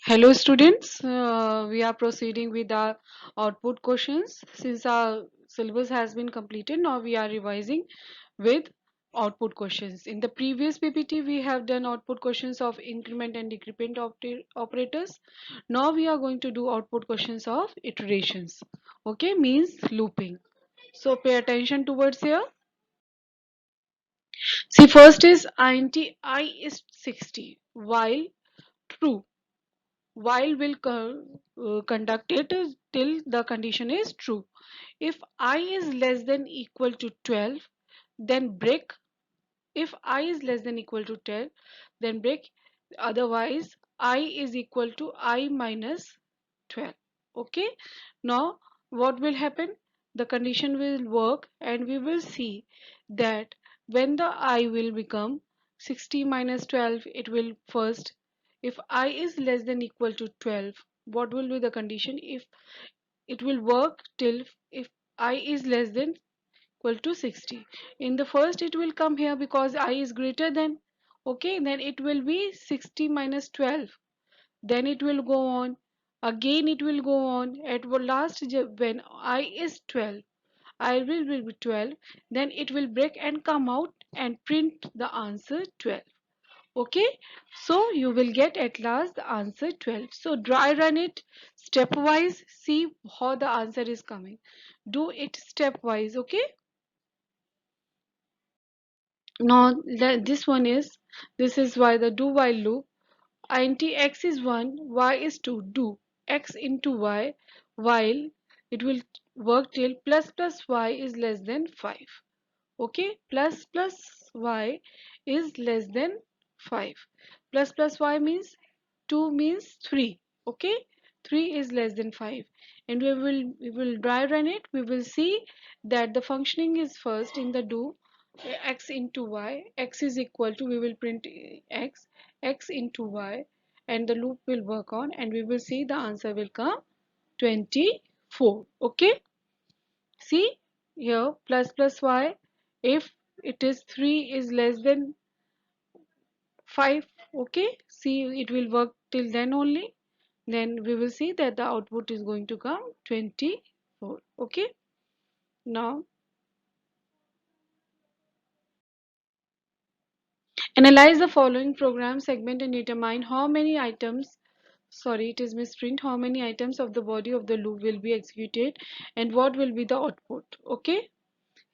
Hello students, we are proceeding with our output questions. Since our syllabus has been completed, now we are revising with output questions. In the previous PPT, we have done output questions of increment and decrement operators. Now we are going to do output questions of iterations. Okay, means looping. So pay attention towards here. See, first is int I is 60 while true. While will conduct it till the condition is true. If I is less than equal to 12, then break. If I is less than equal to 10, then break. Otherwise, I is equal to I minus 12. Okay. Now, what will happen? The condition will work and we will see that when the I will become 60 minus 12, it will first, if I is less than equal to 12, what will be the condition? If it will work till if I is less than equal to 60. In the first it will come here because I is greater than, okay, then it will be 60 minus 12. Then it will go on, again it will go on at last when I is 12, I will be 12, then it will break and come out and print the answer 12. Okay, so you will get at last the answer 12. So dry run it stepwise, see how the answer is coming. Do it stepwise. Okay, now this one is, this is why the do while loop. Int x is 1, y is 2. Do x into y while it will work till plus y is less than 5. Okay, plus y is less than 5. Plus y means 2 means 3. Okay, 3 is less than 5. And we will dry run it. We will see that the functioning is first in the do x into y. X is equal to, we will print x into y, and the loop will work on, and we will see the answer will come 24. Okay, see here, plus y, if it is 3 is less than 5. Okay, see it will work till then only, then we will see that the output is going to come 24. Okay, now analyze the following program segment and determine how many items, sorry, it is misprint, how many items of the body of the loop will be executed and what will be the output. Okay,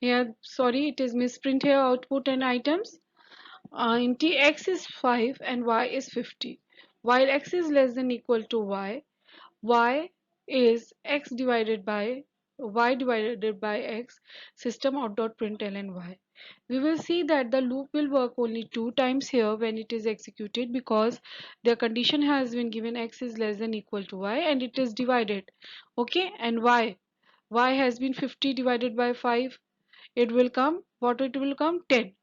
here, sorry, it is misprint here, output and items. Int x is 5 and y is 50. While x is less than equal to y is x divided by y divided by x, system out dot println y. We will see that the loop will work only two times here when it is executed, because the condition has been given x is less than equal to y and it is divided. Okay, and y has been 50 divided by 5, it will come, what it will come, 10.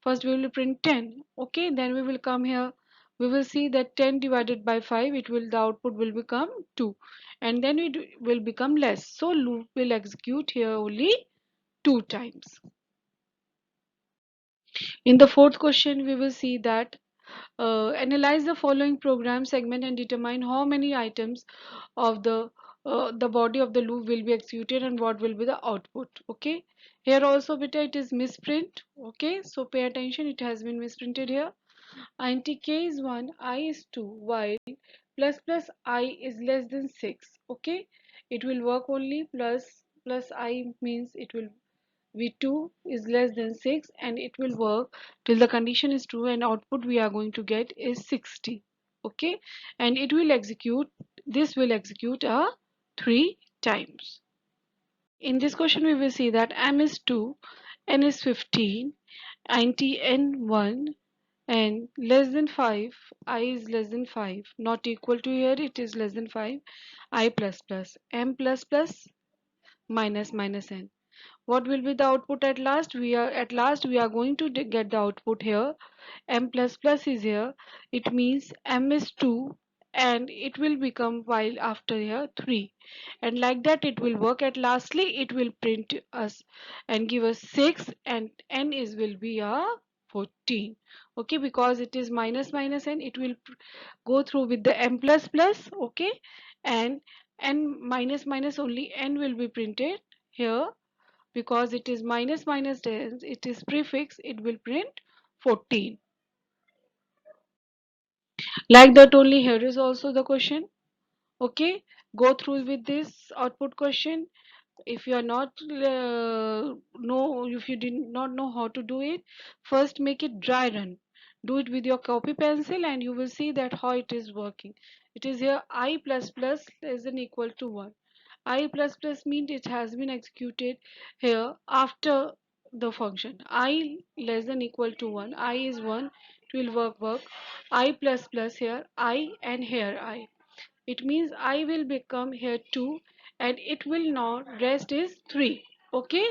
First we will print 10. Okay, then we will come here, we will see that 10 divided by 5, it will, the output will become 2, and then it will become less, so loop will execute here only two times. In the fourth question we will see that analyze the following program segment and determine how many items of the body of the loop will be executed and what will be the output. Okay, here also beta it is misprint. Okay, so pay attention, it has been misprinted here. Int k is 1, I is 2, while plus I is less than 6. Okay, it will work only plus I means it will v2 is less than 6, and it will work till the condition is true and output we are going to get is 60. Okay, and it will execute, this will execute 3 times. In this question we will see that m is 2, n is 15, int n1 and less than 5, I is less than 5, not equal to, here it is less than 5, I plus plus m plus plus minus minus n. What will be the output at last? We are going to get the output here. M plus plus is here. It means m is 2 and it will become, while after here 3, and like that it will work. At lastly it will print us and give us 6, and n is will be 4. 14. Okay, because it is minus minus n, it will go through with the m plus plus. Okay, and n minus minus only n will be printed here, because it is minus minus tens, it is prefix, it will print 14. Like that only here is also the question. Okay, go through with this output question. If you are not know, if you did not know how to do it, first make it dry run. Do it with your copy pencil and you will see that how it is working. It is here I plus plus less than equal to 1. I plus plus means it has been executed here after the function. I less than equal to 1. I is 1. It will work. I plus plus here. I and here I. It means I will become here 2 and it will now rest is 3. Okay,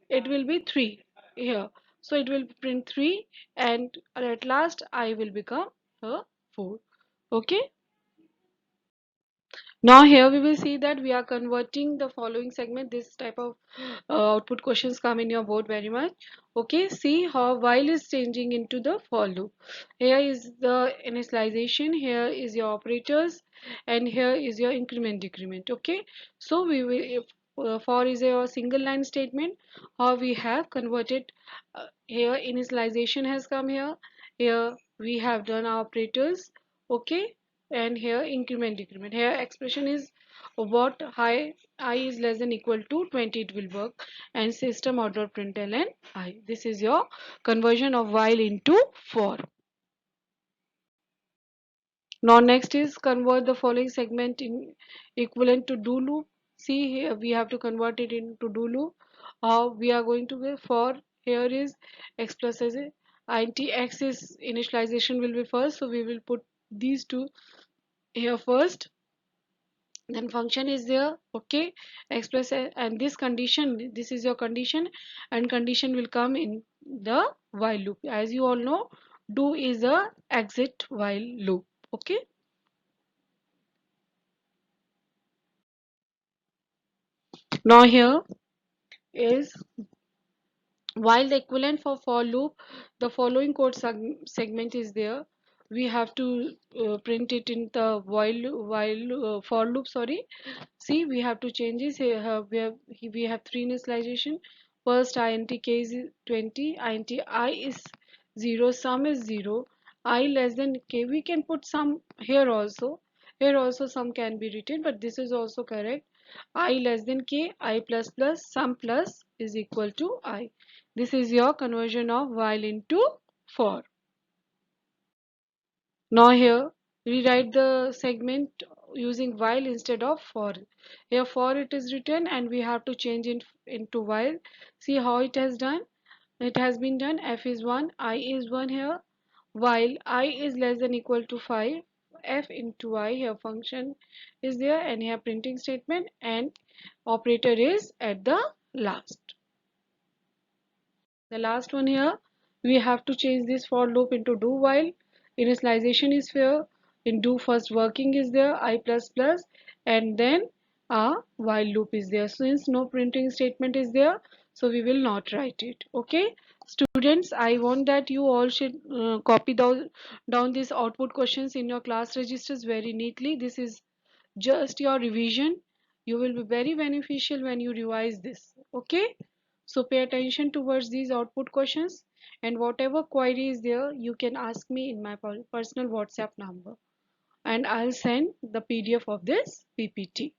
it will be 3 here, so it will print 3 and at last I will become 4. Okay, now here we will see that we are converting the following segment. This type of output questions come in your board very much. Okay, see how while is changing into the for loop. Here is the initialization, here is your operators, and here is your increment decrement. Okay, so we will, if for is a single line statement, how we have converted. Here initialization has come here. Here we have done our operators. Okay, and here increment decrement. Here expression is what high I is less than equal to 20, it will work, and system out dot println I. This is your conversion of while into for. Now next is convert the following segment in equivalent to do loop. See here we have to convert it into do loop. How we are going to get for, here is x plus as a int x is initialization will be first, so we will put these two here first, then function is there. Okay, x plus and this condition, this is your condition, and condition will come in the while loop. As you all know, do is a exit while loop. Okay, now here is while the equivalent for loop, the following code segment is there. We have to print it in the while for loop, sorry. See, we have to change this here. We have three initialization. First int k is 20, int I is 0, sum is 0, I less than k. We can put some here also. Here also some can be written, but this is also correct. I less than k, I plus plus, sum plus is equal to I. This is your conversion of while into for. Now here rewrite the segment using while instead of for. Here for it is written and we have to change it into while. See how it has done. It has been done. F is 1, I is 1 here. While I is less than equal to 5, F into I, here function is there, and here printing statement, and operator is at the last. The last one here, we have to change this for loop into do while. Initialization is here. In do first working is there, I plus plus, and then a while loop is there. Since no printing statement is there, so we will not write it. Okay, students, I want that you all should copy down these output questions in your class registers very neatly. This is just your revision. You will be very beneficial when you revise this. Okay, so pay attention towards these output questions, and whatever query is there you can ask me in my personal WhatsApp number, and I'll send the PDF of this PPT.